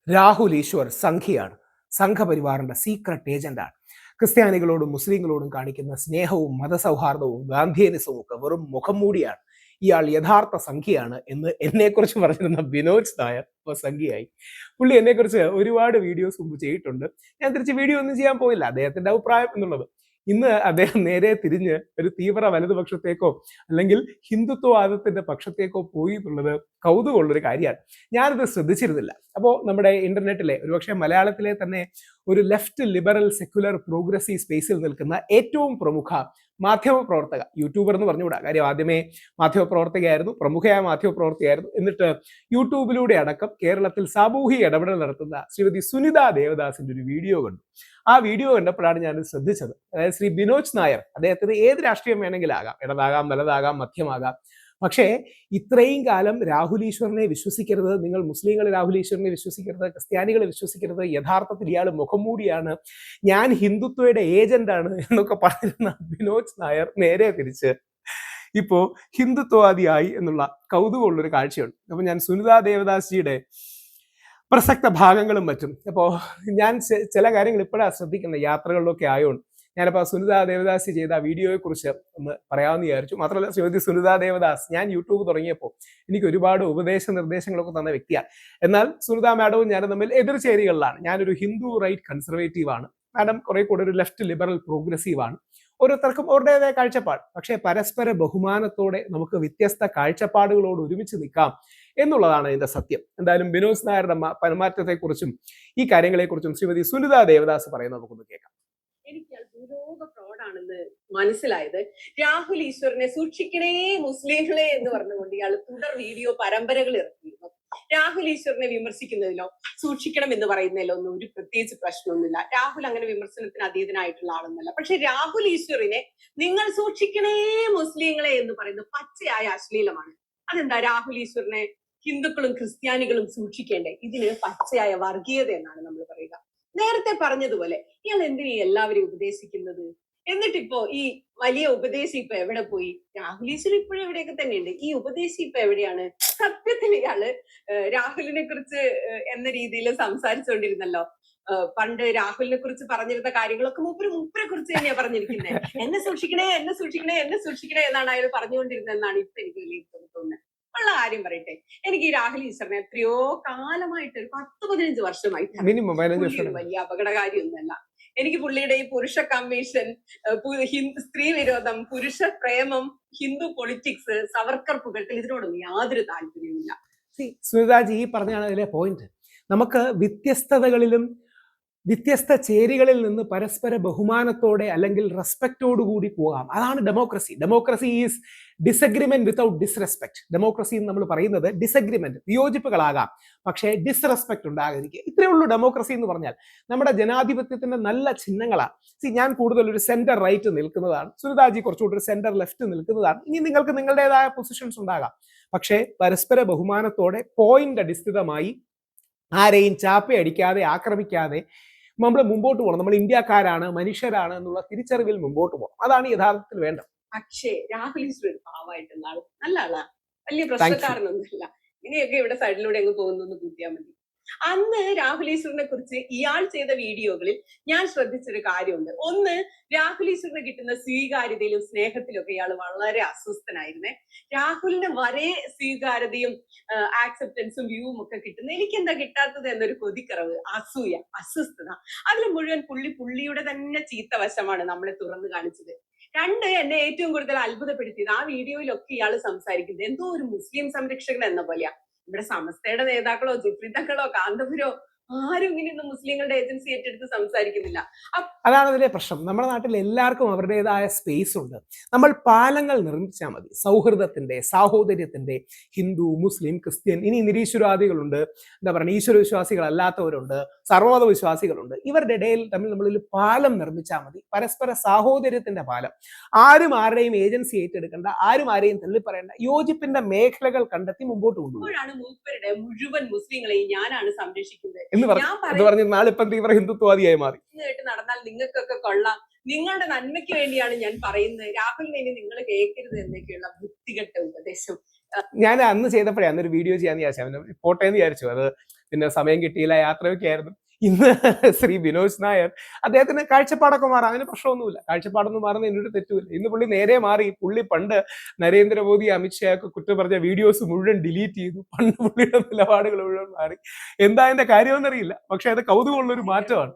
രാഹുൽ ഈശ്വർ സംഘിയാണ്. സംഘപരിവാറിന്റെ സീക്രട്ട് ഏജന്റാണ്. ക്രിസ്ത്യാനികളോടും മുസ്ലിങ്ങളോടും കാണിക്കുന്ന സ്നേഹവും മതസൗഹാർദ്ദവും ഗാന്ധിയനിസവും ഒക്കെ വെറും മുഖം മൂടിയാണ്. ഇയാൾ യഥാർത്ഥ സംഖ്യയാണ് എന്ന് എന്നെക്കുറിച്ച് പറഞ്ഞിരുന്ന ബിനോജ് നായർ ഇപ്പൊ സംഖ്യയായി. പുള്ളി എന്നെക്കുറിച്ച് ഒരുപാട് വീഡിയോസ് മുമ്പ് ചെയ്തിട്ടുണ്ട്. ഞാൻ തിരിച്ച് വീഡിയോ ഒന്നും ചെയ്യാൻ പോയില്ല, അദ്ദേഹത്തിന്റെ അഭിപ്രായം എന്നുള്ളത്. ഇന്ന് അദ്ദേഹം നേരെ തിരിഞ്ഞ് ഒരു തീവ്ര വലതുപക്ഷത്തേക്കോ അല്ലെങ്കിൽ ഹിന്ദുത്വവാദത്തിന്റെ പക്ഷത്തേക്കോ പോയി എന്നുള്ളത് കൗതുകമുള്ളൊരു കാര്യമാണ്. ഞാനിത് ശ്രദ്ധിച്ചിരുന്നില്ല. അപ്പോൾ നമ്മുടെ ഇന്റർനെറ്റിലെ ഒരുപക്ഷെ മലയാളത്തിലെ തന്നെ ഒരു ലെഫ്റ്റ് ലിബറൽ സെക്യുലർ പ്രോഗ്രസീവ് സ്പേസിൽ നിൽക്കുന്ന ഏറ്റവും പ്രമുഖ മാധ്യമപ്രവർത്തക, യൂട്യൂബർ എന്ന് പറഞ്ഞുകൂടാ, കാര്യം ആദ്യമേ മാധ്യമപ്രവർത്തകയായിരുന്നു, പ്രമുഖയായ മാധ്യമപ്രവർത്തകയായിരുന്നു. എന്നിട്ട് യൂട്യൂബിലൂടെ അടക്കം കേരളത്തിൽ സാമൂഹിക ഇടപെടൽ നടത്തുന്ന ശ്രീമതി സുനിത ദേവദാസിന്റെ ഒരു വീഡിയോ കണ്ടു. ആ വീഡിയോ കണ്ടപ്പോഴാണ് ഞാൻ ശ്രദ്ധിച്ചത്. അതായത് ശ്രീ ബിനോജ് നായർ, അദ്ദേഹത്തിന് ഏത് രാഷ്ട്രീയം വേണമെങ്കിലും ആകാം, ഇടതാകാം, വലതാകാം, മധ്യമാകാം. പക്ഷേ ഇത്രയും കാലം രാഹുൽ ഈശ്വറിനെ വിശ്വസിക്കരുത്, നിങ്ങൾ മുസ്ലിങ്ങൾ രാഹുൽ ഈശ്വറിനെ വിശ്വസിക്കരുത്, ക്രിസ്ത്യാനികളെ വിശ്വസിക്കരുത്, യഥാർത്ഥത്തിൽ ഇയാൾ മുഖംമൂടിയാണ്, ഞാൻ ഹിന്ദുത്വയുടെ ഏജന്റാണ് എന്നൊക്കെ പറഞ്ഞിരുന്ന ബിനോജ് നായർ നേരെ തിരിച്ച് ഇപ്പോ ഹിന്ദുത്വവാദിയായി എന്നുള്ള കൗതുകമുള്ളൊരു കാഴ്ചയുണ്ട്. അപ്പൊ ഞാൻ സുനിത ദേവദാസിയുടെ പ്രസക്ത ഭാഗങ്ങളും മറ്റും അപ്പോൾ ഞാൻ ചില കാര്യങ്ങൾ ഇപ്പോഴാണ് ശ്രദ്ധിക്കുന്നത്, യാത്രകളിലൊക്കെ ആയതുകൊണ്ട്. ഞാനപ്പോൾ സുനിത ദേവദാസ് ചെയ്ത വീഡിയോയെ കുറിച്ച് ഒന്ന് പറയാമെന്ന് വിചാരിച്ചു. മാത്രമല്ല, ശ്രീമതി സുനിത ദേവദാസ് ഞാൻ യൂട്യൂബ് തുടങ്ങിയപ്പോൾ എനിക്ക് ഒരുപാട് ഉപദേശ നിർദ്ദേശങ്ങളൊക്കെ തന്ന വ്യക്തിയാണ്. എന്നാൽ സുനിത മാഡവും ഞാനും തമ്മിൽ എതിർചേരികളിലാണ്. ഞാനൊരു ഹിന്ദു റൈറ്റ് കൺസർവേറ്റീവ് ആണ്, മാഡം കുറെ കൂടെ ഒരു ലെഫ്റ്റ് ലിബറൽ പ്രോഗ്രസീവ് ആണ്. ഓരോരുത്തർക്കും അവരുടേതായ കാഴ്ചപ്പാട്. പക്ഷേ പരസ്പര ബഹുമാനത്തോടെ നമുക്ക് വ്യത്യസ്ത കാഴ്ചപ്പാടുകളോട് ഒരുമിച്ച് നിൽക്കാം എന്നുള്ളതാണ് ഇതിന്റെ സത്യം. എന്തായാലും ബിനോജ് നായരുടെ പെരുമാറ്റത്തെക്കുറിച്ചും ഈ കാര്യങ്ങളെക്കുറിച്ചും ശ്രീമതി സുനിത ദേവദാസ് പറയുന്നത് നമുക്കൊന്ന് കേൾക്കാം. എനിക്ക് ഭൂലോക ഫ്രോഡാണെന്ന് മനസ്സിലായത് രാഹുൽ ഈശ്വറിനെ സൂക്ഷിക്കണേ മുസ്ലിങ്ങളെ എന്ന് പറഞ്ഞുകൊണ്ട് ഇയാൾ തുടർ വീഡിയോ പരമ്പരകൾ ഇറക്കിയിരുന്നു. രാഹുൽ ഈശ്വറിനെ വിമർശിക്കുന്നതിലോ സൂക്ഷിക്കണം എന്ന് പറയുന്നതിലോ ഒന്നും ഒരു പ്രത്യേകിച്ച് പ്രശ്നമൊന്നുമില്ല. രാഹുൽ അങ്ങനെ വിമർശനത്തിന് അതീതനായിട്ടുള്ള ആളൊന്നുമല്ല. പക്ഷെ രാഹുൽ ഈശ്വറിനെ നിങ്ങൾ സൂക്ഷിക്കണേ മുസ്ലിങ്ങളെ എന്ന് പറയുന്നത് പച്ചയായ അശ്ലീലമാണ്. അതെന്താ രാഹുൽ ഈശ്വറിനെ ഹിന്ദുക്കളും ക്രിസ്ത്യാനികളും സൂക്ഷിക്കേണ്ടേ? ഇതിന് പച്ചയായ വർഗീയത എന്നാണ് നമ്മൾ പറയുക. നേരത്തെ പറഞ്ഞതുപോലെ ഇയാൾ എന്തിനാ എല്ലാവരെയും ഉപദേശിക്കുന്നത്? എന്നിട്ടിപ്പോ ഈ വലിയ ഉപദേശി ഇപ്പൊ എവിടെ പോയി? രാഹുൽ ഈശ്വർ ഇപ്പോഴും എവിടെയൊക്കെ തന്നെയുണ്ട്. ഈ ഉപദേശി ഇപ്പൊ എവിടെയാണ്? സത്യത്തിൽ ഇയാള് രാഹുലിനെ കുറിച്ച് എന്ന രീതിയിൽ സംസാരിച്ചുകൊണ്ടിരുന്നല്ലോ. പണ്ട് രാഹുലിനെ കുറിച്ച് പറഞ്ഞിരുന്ന കാര്യങ്ങളൊക്കെ മൂപ്പരെ കുറിച്ച് തന്നെയാ പറഞ്ഞിരിക്കുന്നത്. എന്നെ സൂക്ഷിക്കണേ, എന്നെ സൂക്ഷിക്കണേ, എന്നെ സൂക്ഷിക്കണേ എന്നാണ് അയാൾ പറഞ്ഞുകൊണ്ടിരുന്നതെന്നാണ് ഇപ്പൊ എനിക്ക് വിലയിരുത്തുന്നത് തോന്നുന്നത്. ഉള്ള കാര്യം പറയട്ടെ, എനിക്ക് ഈ രാഹുൽ ഈശ്വറിനെ എത്രയോ കാലമായിട്ട്, ഒരു 10-15 വർഷമായിട്ട് വലിയ അപകടകാരിയൊന്നുമല്ല. എനിക്ക് പുള്ളിയുടെ ഈ പുരുഷ കമ്മീഷൻ, സ്ത്രീ വിരോധം, പുരുഷ പ്രേമം, ഹിന്ദു പൊളിറ്റിക്സ്, സവർക്കർ പുകഴ്ത്തൽ, ഇതിനോടൊന്നും യാതൊരു താല്പര്യവുമില്ല. സുനിതാജി ഈ പറഞ്ഞാണ് അതിലെ പോയിന്റ്. നമുക്ക് വ്യത്യസ്തതകളിലും വ്യത്യസ്ത ചേരികളിൽ നിന്ന് പരസ്പര ബഹുമാനത്തോടെ അല്ലെങ്കിൽ റെസ്പെക്റ്റോടുകൂടി പോകാം. അതാണ് democracy. Democracy is disagreement without disrespect. Democracy എന്ന് നമ്മൾ പറയുന്നത് ഡിസഗ്രിമെന്റ്, വിയോജിപ്പുകളാകാം, പക്ഷേ ഡിസ്റെസ്പെക്ട് ഉണ്ടാകാതിരിക്കുക. ഇത്രയേ ഉള്ളൂ ഡെമോക്രസി എന്ന് പറഞ്ഞാൽ. നമ്മുടെ ജനാധിപത്യത്തിന്റെ നല്ല ചിഹ്നങ്ങളാണ്. ഞാൻ കൂടുതൽ ഒരു സെന്റർ റൈറ്റ് നിൽക്കുന്നതാണ്, സുനിതാജി കുറച്ചുകൂടി ഒരു സെന്റർ ലെഫ്റ്റ് നിൽക്കുന്നതാണ്. ഇനി നിങ്ങൾക്ക് നിങ്ങളുടേതായ പൊസിഷൻസ് ഉണ്ടാകാം, പക്ഷേ പരസ്പര ബഹുമാനത്തോടെ പോയിന്റ് അടിസ്ഥിതമായി ആരെയും ചാപ്പയടിക്കാതെ ആക്രമിക്കാതെ നമ്മൾ മുമ്പോട്ട് പോകണം. നമ്മൾ ഇന്ത്യക്കാരാണ്, മനുഷ്യരാണ് എന്നുള്ള തിരിച്ചറിവിൽ മുമ്പോട്ട് പോകണം. അതാണ് യഥാർത്ഥത്തിൽ വേണ്ടത്. പക്ഷേ രാഹുൽ ഈശ്വർ ഒരു പാവമായിട്ടുള്ള ആള്, നല്ല ആളാ, വലിയ പ്രശ്നക്കാരനൊന്നുമില്ല. ഇനിയൊക്കെ ഇവിടെ സൈഡിലൂടെ അങ്ങ് പോകുന്നു കൂട്ടിയാൽ മതി. അന്ന് രാഹുൽ ഈശ്വറിനെ കുറിച്ച് ഇയാൾ ചെയ്ത വീഡിയോകളിൽ ഞാൻ ശ്രദ്ധിച്ചൊരു കാര്യമുണ്ട്. ഒന്ന്, രാഹുൽ ഈശ്വറിന് കിട്ടുന്ന സ്വീകാര്യതയിലും സ്നേഹത്തിലും ഒക്കെ ഇയാൾ വളരെ അസ്വസ്ഥനായിരുന്നേ. രാഹുലിന് വരെ സ്വീകാര്യതയും ആക്സെപ്റ്റൻസും വ്യൂവും ഒക്കെ കിട്ടുന്ന എനിക്ക് എന്താ കിട്ടാത്തത് എന്നൊരു കൊതിക്കറവ്, അസൂയ, അസ്വസ്ഥത, അതിൽ മുഴുവൻ പുള്ളിയുടെ തന്നെ ചീത്ത വശമാണ് നമ്മളെ തുറന്നു കാണിച്ചത്. രണ്ട്, എന്നെ ഏറ്റവും കൂടുതൽ അത്ഭുതപ്പെടുത്തിയത് ആ വീഡിയോയിലൊക്കെ ഇയാൾ സംസാരിക്കുന്നത് എന്തോ ഒരു മുസ്ലിം സംരക്ഷകൻ എന്ന പോലെയാ. ഇവിടെ സമസ്തയുടെ നേതാക്കളോ ജിഫ്രിത്തക്കളോ കാന്തപുരോ ആരും ഇങ്ങനെയൊന്നും മുസ്ലിങ്ങളുടെ ഏജൻസി ഏറ്റെടുത്ത് സംസാരിക്കുന്നില്ല. അതാണ് അതിലെ പ്രശ്നം. നമ്മുടെ നാട്ടിൽ എല്ലാവർക്കും അവരുടേതായ സ്പേസ് ഉണ്ട്. നമ്മൾ പാലങ്ങൾ നിർമ്മിച്ചാൽ മതി, സൗഹൃദത്തിന്റെ, സാഹോദര്യത്തിന്റെ. ഹിന്ദു, മുസ്ലിം, ക്രിസ്ത്യൻ, ഇനി നിരീശ്വരവാദികളുണ്ട്, എന്താ പറയുക, ഈശ്വര വിശ്വാസികളല്ലാത്തവരുണ്ട്, സർവ്വമത വിശ്വാസികളുണ്ട്. ഇവരുടെ ഇടയിൽ തമ്മിൽ നമ്മളൊരു പാലം നിർമ്മിച്ചാൽ മതി, പരസ്പര സാഹോദര്യത്തിന്റെ പാലം. ആരും ആരുടെയും ഏജൻസി ഏറ്റെടുക്കേണ്ട, ആരും ആരെയും തള്ളിപ്പറയേണ്ട, യോജിപ്പിന്റെ മേഖലകൾ കണ്ടെത്തി മുമ്പോട്ട് കൊണ്ടുപോകും. മൂപ്പരുടെ മുഴുവൻ മുസ്ലിങ്ങളെയും ഞാനാണ് സംരക്ഷിക്കുന്നത് എന്ന് പറഞ്ഞ നാളിപ്പം തീവ്ര ഹിന്ദുത്വവാദിയായി മാറി. നടന്നാൽ നിങ്ങൾക്കൊക്കെ കൊള്ളാം, നിങ്ങളുടെ നന്മയ്ക്ക് വേണ്ടിയാണ് ഞാൻ പറയുന്നത്, രാഹുലിനെ ഇനി നിങ്ങൾ കേൾക്കരുത് എന്നൊക്കെയുള്ള വൃത്തികെട്ട ഉപദേശം ഞാൻ അന്ന് ചെയ്തപ്പോഴേ, അന്നൊരു വീഡിയോ ചെയ്യാന്ന് വിചാരിച്ചു, അവന് പോട്ടെ എന്ന് വിചാരിച്ചു. അത് പിന്നെ സമയം കിട്ടിയില്ല, യാത്രയൊക്കെ ആയിരുന്നു. ഇന്ന് ശ്രീ ബിനോജ് നായർ അദ്ദേഹത്തിന് കാഴ്ചപ്പാടൊക്കെ മാറാം, അതിന് പ്രശ്നമൊന്നുമില്ല. കാഴ്ചപ്പാടൊന്നും മാറുന്ന എന്നൊരു തെറ്റുമില്ല. ഇന്ന് പുള്ളി നേരെ മാറി. പുള്ളി പണ്ട് നരേന്ദ്രമോദി അമിത്ഷായൊക്കെ കുറ്റം പറഞ്ഞ വീഡിയോസ് മുഴുവൻ ഡിലീറ്റ് ചെയ്തു. പണ്ട് പുള്ളിയുടെ നിലപാടുകൾ മുഴുവൻ മാറി. എന്താ അതിന്റെ കാര്യമെന്നറിയില്ല, പക്ഷെ അത് കൗതുകമുള്ളൊരു മാറ്റമാണ്.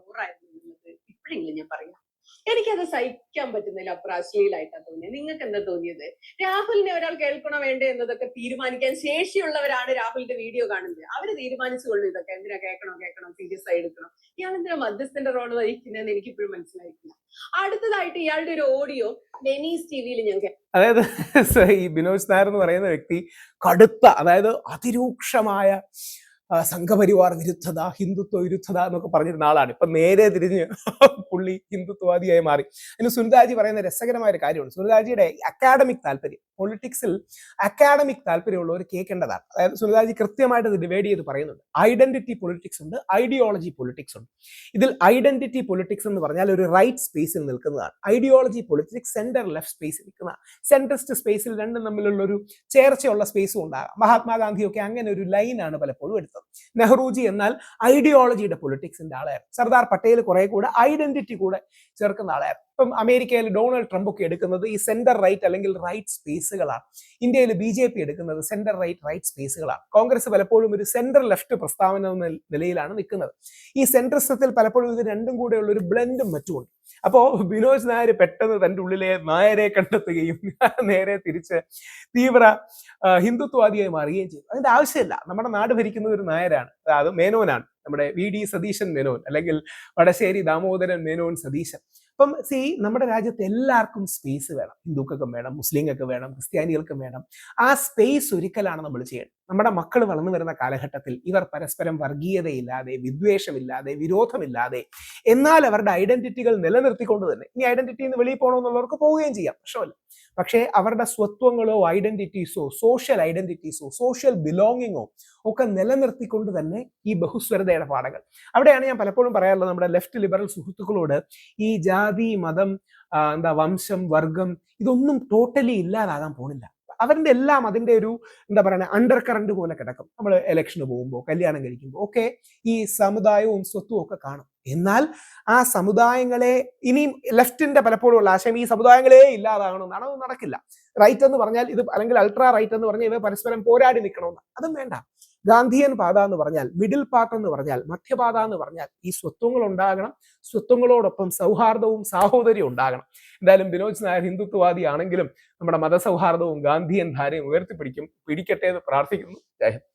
ഇപ്പോഴെങ്കിലും ഞാൻ പറയാം, എനിക്കത് സഹിക്കാൻ പറ്റുന്നില്ല. അപ്പുറം അശ്ലീലായിട്ടാണ് തോന്നിയത്. നിങ്ങൾക്ക് എന്താ തോന്നിയത്? രാഹുലിനെ ഒരാൾ കേൾക്കണോ വേണ്ടേ എന്നതൊക്കെ തീരുമാനിക്കാൻ ശേഷിയുള്ളവരാണ് രാഹുലിന്റെ വീഡിയോ കാണുന്നത്. അവര് തീരുമാനിച്ചുകൊള്ളു ഇതൊക്കെ എന്തിനാ കേൾക്കണം, സീരിയസ് ആയി എടുക്കണം. ഇയാൾ എന്തിനാ മധ്യസ്ഥന്റെ റോള് വഹിക്കുന്നതെന്ന് എനിക്ക് ഇപ്പോഴും മനസ്സിലായിട്ടില്ല. അടുത്തതായിട്ട് ഇയാളുടെ ഒരു ഓഡിയോ ഡെനീസ് ടിവിയിൽ ഞാൻ അതായത് ഈ ബിനോജ് നായർ എന്ന് പറയുന്ന വ്യക്തി കടുത്ത, അതായത് അതിരൂക്ഷമായ സംഘപരിവാർ വിരുദ്ധത, ഹിന്ദുത്വ വിരുദ്ധത എന്നൊക്കെ പറഞ്ഞിരുന്ന ആളാണ്. ഇപ്പൊ നേരെ തിരിഞ്ഞ് പുള്ളി ഹിന്ദുത്വവാദിയായി മാറി. അതിന് സുനിതാജി പറയുന്ന രസകരമായ ഒരു കാര്യമാണ്. സുനിതാജിയുടെ അക്കാഡമിക് താല്പര്യം, പൊളിറ്റിക്സിൽ അക്കാഡമിക് താല്പര്യമുള്ളവർ കേൾക്കേണ്ടതാണ്. അതായത് സുനിതാജി കൃത്യമായിട്ട് ഇത് ഡിവൈഡ് ചെയ്ത് പറയുന്നുണ്ട്. ഐഡന്റിറ്റി പൊളിറ്റിക്സ് ഉണ്ട്, ഐഡിയോളജി പൊളിറ്റിക്സ് ഉണ്ട്. ഇതിൽ ഐഡന്റിറ്റി പൊളിറ്റിക്സ് എന്ന് പറഞ്ഞാൽ ഒരു റൈറ്റ് സ്പേസിൽ നിൽക്കുന്നതാണ്. ഐഡിയോളജി പൊളിറ്റിക്സ് സെന്റർ ലെഫ്റ്റ് സ്പേസിൽ നിൽക്കുന്നതാണ്. സെൻട്രിസ്റ്റ് സ്പേസിൽ രണ്ടും തമ്മിലുള്ള ഒരു ചേർച്ചയുള്ള സ്പേസും ഉണ്ടാകാം. മഹാത്മാഗാന്ധിയൊക്കെ അങ്ങനെ ഒരു ലൈനാണ് പലപ്പോഴും എടുത്തത്. നെഹ്റുജി എന്നാൽ ഐഡിയോളജിയുടെ പൊളിറ്റിക്സിന്റെ ആളായിരുന്നു. സർദാർ പട്ടേൽ കുറെ കൂടെ ഐഡന്റിറ്റി കൂടെ ചേർക്കുന്ന ആളായിരുന്നു. ഇപ്പം അമേരിക്കയിൽ ഡൊണാൾഡ് ട്രംപ് ഒക്കെ എടുക്കുന്നത് ഈ സെന്റർ റൈറ്റ് അല്ലെങ്കിൽ റൈറ്റ് സ്പേസുകളാണ്. ഇന്ത്യയിൽ BJP എടുക്കുന്നത് സെന്റർ റൈറ്റ് സ്പേസുകളാണ്. കോൺഗ്രസ് പലപ്പോഴും ഒരു സെന്റർ ലെഫ്റ്റ് പ്രസ്താവന എന്ന നിലയിലാണ് നിൽക്കുന്നത്. ഈ സെൻട്രിസത്തിൽ പലപ്പോഴും ഇത് രണ്ടും കൂടെയുള്ള ഒരു ബ്ലെൻഡും മറ്റുമുണ്ട്. അപ്പോ ബിനോജ് നായർ പെട്ടെന്ന് തന്റെ ഉള്ളിലെ നായരെ കണ്ടെത്തുകയും നേരെ തിരിച്ച് തീവ്ര ഹിന്ദുത്വവാദിയായി മാറുകയും ചെയ്തു. അതിന്റെ ആവശ്യമില്ല. നമ്മുടെ നാട് ഭരിക്കുന്നത് ഒരു നായരാണ്, അത് മേനോനാണ്, നമ്മുടെ VD സതീശൻ മേനോൻ, അല്ലെങ്കിൽ വടശ്ശേരി ദാമോദരൻ മേനോൻ സതീശൻ. അപ്പം നമ്മുടെ രാജ്യത്ത് എല്ലാവർക്കും സ്പേസ് വേണം. ഹിന്ദുക്കൾക്കും വേണം, മുസ്ലിങ്ങൾക്ക് വേണം, ക്രിസ്ത്യാനികൾക്കും വേണം. ആ സ്പേസ് ഒരിക്കലാണ് നമ്മൾ ചെയ്യേണ്ടത്. നമ്മുടെ മക്കൾ വളർന്നു വരുന്ന കാലഘട്ടത്തിൽ ഇവർ പരസ്പരം വർഗീയതയില്ലാതെ, വിദ്വേഷമില്ലാതെ, വിരോധമില്ലാതെ, എന്നാൽ അവരുടെ ഐഡന്റിറ്റികൾ നിലനിർത്തിക്കൊണ്ട് തന്നെ, ഇനി ഐഡന്റിറ്റിയിൽ നിന്ന് വെളിയിൽ പോകണമെന്നുള്ളവർക്ക് പോവുകയും ചെയ്യാം, പ്രശ്നമല്ല. പക്ഷേ അവരുടെ സ്വത്വങ്ങളോ ഐഡന്റിറ്റീസോ സോഷ്യൽ ഐഡന്റിറ്റീസോ സോഷ്യൽ ബിലോങ്ങിങ്ങോ ഒക്കെ നിലനിർത്തിക്കൊണ്ട് തന്നെ ഈ ബഹുസ്വരതയുടെ പാഠങ്ങൾ. അവിടെയാണ് ഞാൻ പലപ്പോഴും പറയാറുള്ളത് നമ്മുടെ ലെഫ്റ്റ് ലിബറൽ സുഹൃത്തുക്കളോട്, ഈ ജാതി, മതം, വംശം, വർഗം ഇതൊന്നും ടോട്ടലി ഇല്ലാതാകാൻ പോണില്ല. അവരുടെ എല്ലാം അതിന്റെ ഒരു അണ്ടർ കറന്റ് പോലെ കിടക്കും. നമ്മൾ ഇലക്ഷന് പോകുമ്പോൾ, കല്യാണം കഴിക്കുമ്പോൾ ഒക്കെ ഈ സമുദായവും സ്വത്തും ഒക്കെ കാണും. എന്നാൽ ആ സമുദായങ്ങളെ ഇനിയും ലെഫ്റ്റിന്റെ പലപ്പോഴും ഉള്ള ആശയം ഈ സമുദായങ്ങളെ ഇല്ലാതാകണമെന്നാണ്. അത് നടക്കില്ല. റൈറ്റ് എന്ന് പറഞ്ഞാൽ ഇത്, അല്ലെങ്കിൽ അൾട്രാ റൈറ്റ് എന്ന് പറഞ്ഞാൽ ഇവ പരസ്പരം പോരാടി നിൽക്കണമെന്ന്, അതും വേണ്ട. ഗാന്ധിയൻ പാത എന്ന് പറഞ്ഞാൽ, മിഡിൽ പാത്ത് എന്ന് പറഞ്ഞാൽ, മധ്യപാത എന്ന് പറഞ്ഞാൽ ഈ സ്വത്വങ്ങൾ ഉണ്ടാകണം. സ്വത്വങ്ങളോടൊപ്പം സൗഹാർദ്ദവും സാഹോദര്യവും ഉണ്ടാകണം. എന്തായാലും ബിനോജ് നായർ ഹിന്ദുത്വവാദി ആണെങ്കിലും നമ്മുടെ മതസൗഹാർദ്ദവും ഗാന്ധിയൻ ധാരയും പിടിക്കട്ടെ എന്ന് പ്രാർത്ഥിക്കുന്നു. ജയ് ഹിന്ദ്.